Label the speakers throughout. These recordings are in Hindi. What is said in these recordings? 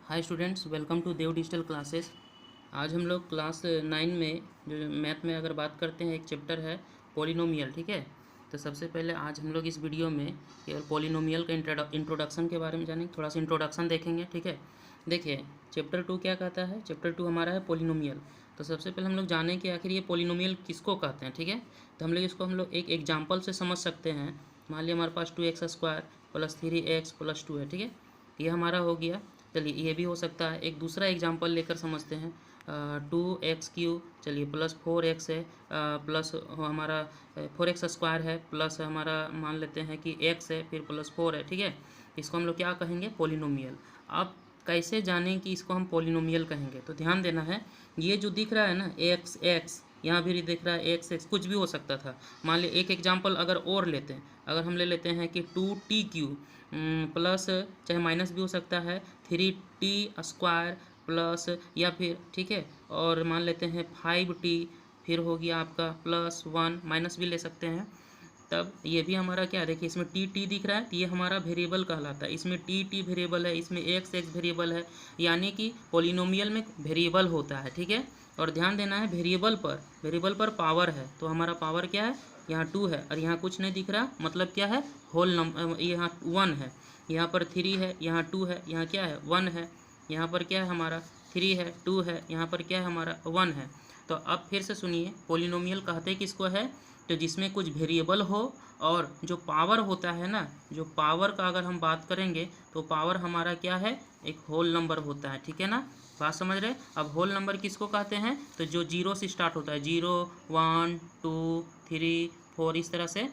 Speaker 1: Hi students, welcome to Dev digital classes. आज हम लोग क्लास 9 में जो मैथ में अगर बात करते हैं, एक चैप्टर है पॉलिनोमियल। ठीक है, तो सबसे पहले आज हम लोग इस वीडियो में केवल पॉलिनोमियल का इंट्रोडक्शन के बारे में जानेंगे, थोड़ा सा इंट्रोडक्शन देखेंगे। ठीक है, देखिए चैप्टर 2 क्या कहता है। चैप्टर 2 हमारा है पॉलिनोमियल। तो सबसे पहले हम लोग जानें कि आखिर ये पॉलिनोमियल किसको कहते हैं। ठीक है, तो हम लोग इसको एक एग्जाम्पल से समझ सकते हैं। मान लिया हमारे पास 2x² + 3x + 2 है। ठीक है, ये हमारा हो गया। चलिए ये भी हो सकता है। एक दूसरा एग्जांपल लेकर समझते हैं। 2x³ चलिए प्लस 4x है, प्लस हमारा 4x² है, प्लस हमारा मान लेते हैं कि x है, फिर प्लस 4 है। ठीक है, इसको हम लोग क्या कहेंगे, पॉलिनोमियल। आप कैसे जानें कि इसको हम पॉलिनोमियल कहेंगे, तो ध्यान देना है। ये जो दिख रहा है ना x यहाँ भी दिख रहा है x कुछ भी हो सकता था। मान लीजिए एक एग्जांपल अगर और लेते हैं, अगर हम ले लेते हैं कि 2t³ प्लस, चाहे माइनस भी हो सकता है, 3t² प्लस, या फिर ठीक है, और मान लेते हैं 5t, फिर हो गया आपका +1, माइनस भी ले सकते हैं। तब ये भी हमारा क्या, देखिए इसमें टी दिख रहा है, तो ये हमारा वेरिएबल कहलाता है। इसमें टी वेरिएबल है, इसमें एक्स वेरिएबल है, यानी कि पॉलिनोमियल में वेरिएबल होता है। ठीक है, और ध्यान देना है वेरिएबल पर पावर है। तो हमारा पावर क्या है, यहाँ 2 है, और यहाँ कुछ नहीं दिख रहा, मतलब क्या है, होल नंबर, यहाँ 1 है, यहाँ पर 3 है, यहाँ 2 है, यहाँ क्या है 1 है, यहाँ पर क्या है हमारा 3 है, 2 है, यहाँ पर क्या है हमारा 1 है। तो अब फिर से सुनिए, पॉलिनोमियल कहते किसको है, तो जिसमें कुछ वेरिएबल हो और जो पावर होता है ना, जो पावर का अगर हम बात करेंगे तो पावर हमारा क्या है, एक होल नंबर होता है। ठीक है ना, बात समझ रहे। अब होल नंबर किसको कहते हैं, तो जो 0 से स्टार्ट होता है, 0 1 2 3 4 इस तरह से।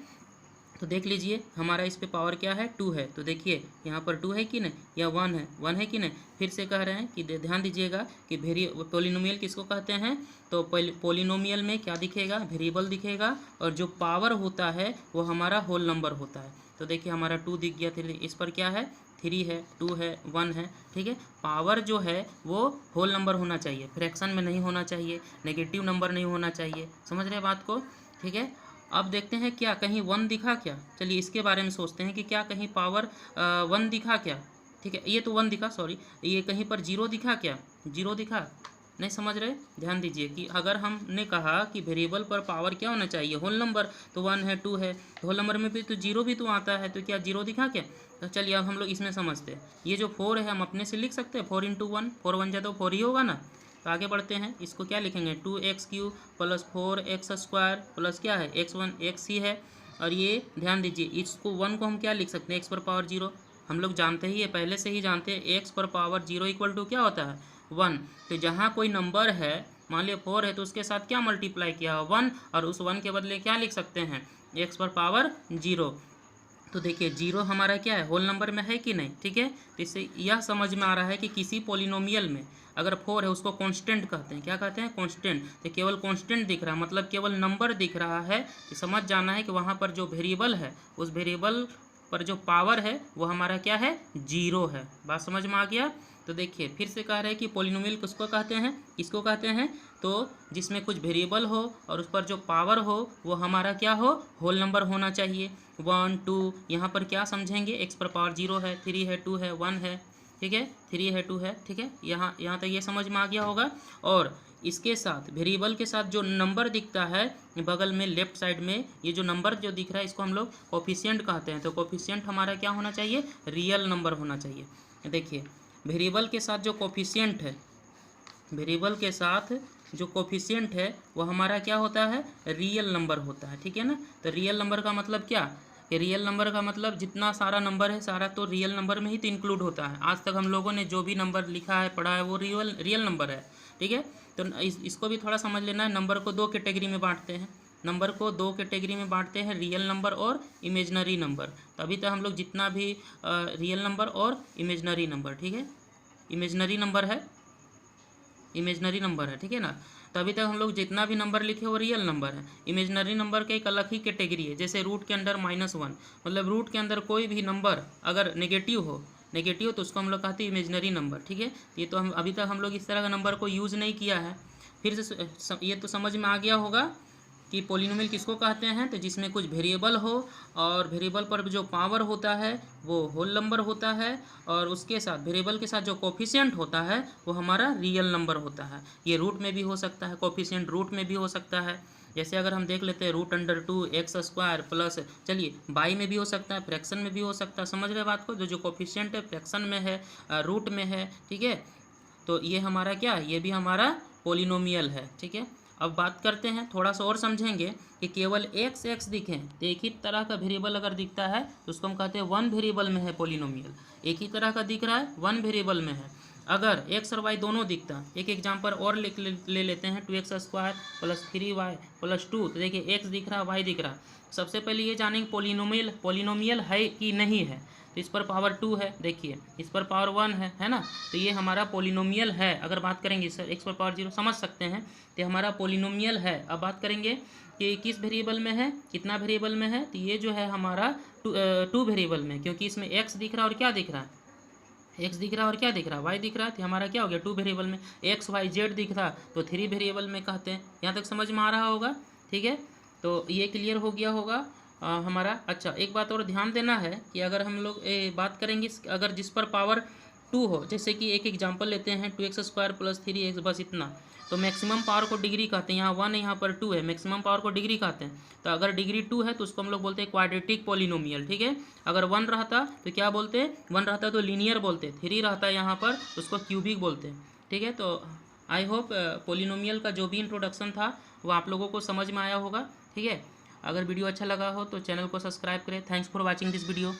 Speaker 1: तो देख लीजिए हमारा इस पे पावर क्या है, 2 है। तो देखिए यहाँ पर 2 है कि नहीं, या 1 है कि नहीं। फिर से कह रहे हैं कि ध्यान दीजिएगा कि पॉलिनोमियल किसको कहते हैं, तो पॉलिनोमियल में क्या दिखेगा, वेरिएबल दिखेगा, और जो पावर होता है वो हमारा होल नंबर होता है। तो देखिए हमारा 2 दिख गया, 3 इस पर क्या है, 3 है, 2 है, 1 है। ठीक है, पावर जो है वो होल नंबर होना चाहिए, फ्रैक्शन में नहीं होना चाहिए, नेगेटिव नंबर नहीं होना चाहिए। समझ रहे बात को। ठीक है, अब देखते हैं क्या कहीं 1 दिखा क्या। चलिए इसके बारे में सोचते हैं कि क्या कहीं पावर 1 दिखा क्या। ठीक है, ये तो 1 दिखा, सॉरी, ये कहीं पर 0 दिखा क्या, 0 दिखा नहीं। समझ रहे, ध्यान दीजिए कि अगर हमने कहा कि वेरिएबल पर पावर क्या होना चाहिए, होल नंबर, तो 1 है, 2 है, तो होल नंबर में भी तो 0 भी तो आता है, तो क्या 0 दिखा क्या। तो चलिए अब हम लोग इसमें समझते हैं। ये जो 4 है हम अपने से लिख सकते हैं, 4 × 1, 4 1 जा तो 4 ही होगा ना। तो आगे बढ़ते हैं, इसको क्या लिखेंगे, 2x³ + 4x² प्लस क्या है, x1 x ही है। और ये ध्यान दीजिए, इसको 1 को हम क्या लिख सकते हैं, x पर पावर 0। हम लोग जानते ही है, पहले से ही जानते हैं, x पर पावर 0 = क्या होता है, 1। तो जहाँ कोई नंबर है, मान लिया 4 है, तो उसके साथ क्या मल्टीप्लाई किया, 1, और उस 1 के बदले क्या लिख सकते हैं, x पर पावर 0। तो देखिए 0 हमारा क्या है, होल नंबर में है कि नहीं। ठीक है, तो इससे यह समझ में आ रहा है कि किसी पॉलिनोमियल में अगर 4 है, उसको कांस्टेंट कहते हैं। क्या कहते हैं, कांस्टेंट। तो केवल कांस्टेंट दिख रहा है, मतलब केवल नंबर दिख रहा है, तो समझ जाना है कि वहाँ पर जो वेरिएबल है, उस वेरिएबल पर जो पावर है वो हमारा क्या है, 0 है। बात समझ में आ गया। तो देखिए फिर से कह रहे हैं कि पॉलिनोमियल किसको कहते हैं, किसको कहते हैं, तो जिसमें कुछ वेरिएबल हो और उस पर जो पावर हो वो हमारा क्या हो, होल नंबर होना चाहिए। 1 2, यहाँ पर क्या समझेंगे, x पर पावर 0 है, 3 है, 2 है, 1 है। ठीक है, 3 है, 2 है। ठीक है, यहाँ तक ये समझ में आ गया होगा। और इसके साथ वेरिएबल के साथ जो नंबर दिखता है बगल में लेफ्ट साइड में, ये जो नंबर जो दिख रहा है इसको हम लोग कोफिशिएंट कहते हैं। तो कोफिशिएंट हमारा क्या होना चाहिए, रियल नंबर होना चाहिए। देखिए वेरिएबल के साथ जो कोफिशिएंट है, वेरिएबल के साथ जो कोफिशिएंट है वो हमारा क्या होता है, रियल नंबर होता है। ठीक है ना, तो रियल नंबर का मतलब क्या, कि रियल नंबर का मतलब जितना सारा नंबर है सारा तो रियल नंबर में ही तो इंक्लूड होता है। आज तक हम लोगों ने जो भी नंबर लिखा है, पढ़ा है, वो रियल नंबर है। ठीक है, तो इसको भी थोड़ा समझ लेना है। नंबर को 2 कैटेगरी में बांटते हैं, नंबर को 2 कैटेगरी में बांटते हैं, रियल नंबर और इमेजनरी नंबर। तभी तो हम लोग जितना भी रियल नंबर और इमेजनरी नंबर, ठीक है, इमेजनरी नंबर है, इमेजनरी नंबर है। ठीक है ना, तो अभी तक हम लोग जितना भी नंबर लिखे वो रियल नंबर है। इमेजनरी नंबर का एक अलग ही कैटेगरी है, जैसे रूट के अंदर -1, मतलब रूट के अंदर कोई भी नंबर अगर नेगेटिव हो तो उसको हम लोग कहते हैं इमेजनरी नंबर। ठीक है, ये तो हम अभी तक हम लोग इस तरह का नंबर को यूज़ नहीं किया है। फिर से ये तो समझ में आ गया होगा कि पोलिनोमियल किसको कहते हैं, तो जिसमें कुछ वेरिएबल हो और वेरिएबल पर जो पावर होता है वो होल नंबर होता है, और उसके साथ वेरिएबल के साथ जो कोफिशिएंट होता है वो हमारा रियल नंबर होता है। ये रूट में भी हो सकता है, कोफिशिएंट रूट में भी हो सकता है। जैसे अगर हम देख लेते हैं √2x² प्लस, चलिए बाई में भी हो सकता है, फ्रैक्शन में भी हो सकता है। समझ रहे बात को, जो कोफिशिएंट है फ्रैक्शन में है, रूट में है, ठीक है। तो ये हमारा क्या, ये भी हमारा पोलिनोमियल है, ठीक है। अब बात करते हैं, थोड़ा सा और समझेंगे कि केवल x दिखें तो एक ही तरह का वेरिएबल अगर दिखता है तो उसको हम कहते हैं वन वेरिएबल में है पोलिनोमियल। एक ही तरह का दिख रहा है, वन वेरिएबल में है। अगर x और y दोनों दिखता, एक एग्जांपल और ले लेते हैं, 2x² प्लस 3y प्लस 2। तो देखिए x दिख रहा, y दिख रहा। सबसे पहले ये जानेंगे पोलिनोमियल है कि नहीं है। तो इस पर पावर 2 है, देखिए इस पर पावर 1 है ना। तो ये हमारा पोलिनोमियल है। अगर बात करेंगे सर x पर पावर 0 समझ सकते हैं, तो हमारा पोलिनोमियल है। अब बात करेंगे कि किस वेरिएबल में है, कितना वेरिएबल में है, तो ये जो है हमारा टू वेरिएबल में, क्योंकि इसमें x दिख रहा और क्या दिख रहा है, x दिख रहा और क्या दिख रहा, y दिख रहा है। तो हमारा क्या हो गया, टू वेरिएबल में। x y z दिख रहा तो थ्री वेरिएबल में कहते हैं। यहाँ तक समझ में आ रहा होगा, ठीक है। तो ये क्लियर हो गया होगा हमारा। अच्छा, एक बात और ध्यान देना है कि अगर हम लोग बात करेंगे अगर जिस पर पावर 2 हो, जैसे कि एक एग्जांपल लेते हैं 2x² प्लस 3x, बस इतना। तो मैक्सिमम पावर को डिग्री कहते हैं, यहाँ 1 है यहाँ पर 2 है, मैक्सिमम पावर को डिग्री कहते हैं। तो अगर डिग्री 2 है तो उसको हम लोग बोलते हैं क्वाड्रेटिक पोलिनोमियल, ठीक है। अगर 1 रहता तो क्या बोलते हैं, 1 रहता तो लीनियर बोलते, 3 रहता है यहाँ पर तो उसको क्यूबिक बोलते हैं, ठीक है। तो आई होप पोलिनोमियल का जो भी इंट्रोडक्शन था वो आप लोगों को समझ में आया होगा, ठीक है। अगर वीडियो अच्छा लगा हो तो चैनल को सब्सक्राइब करें। Thanks for watching this video.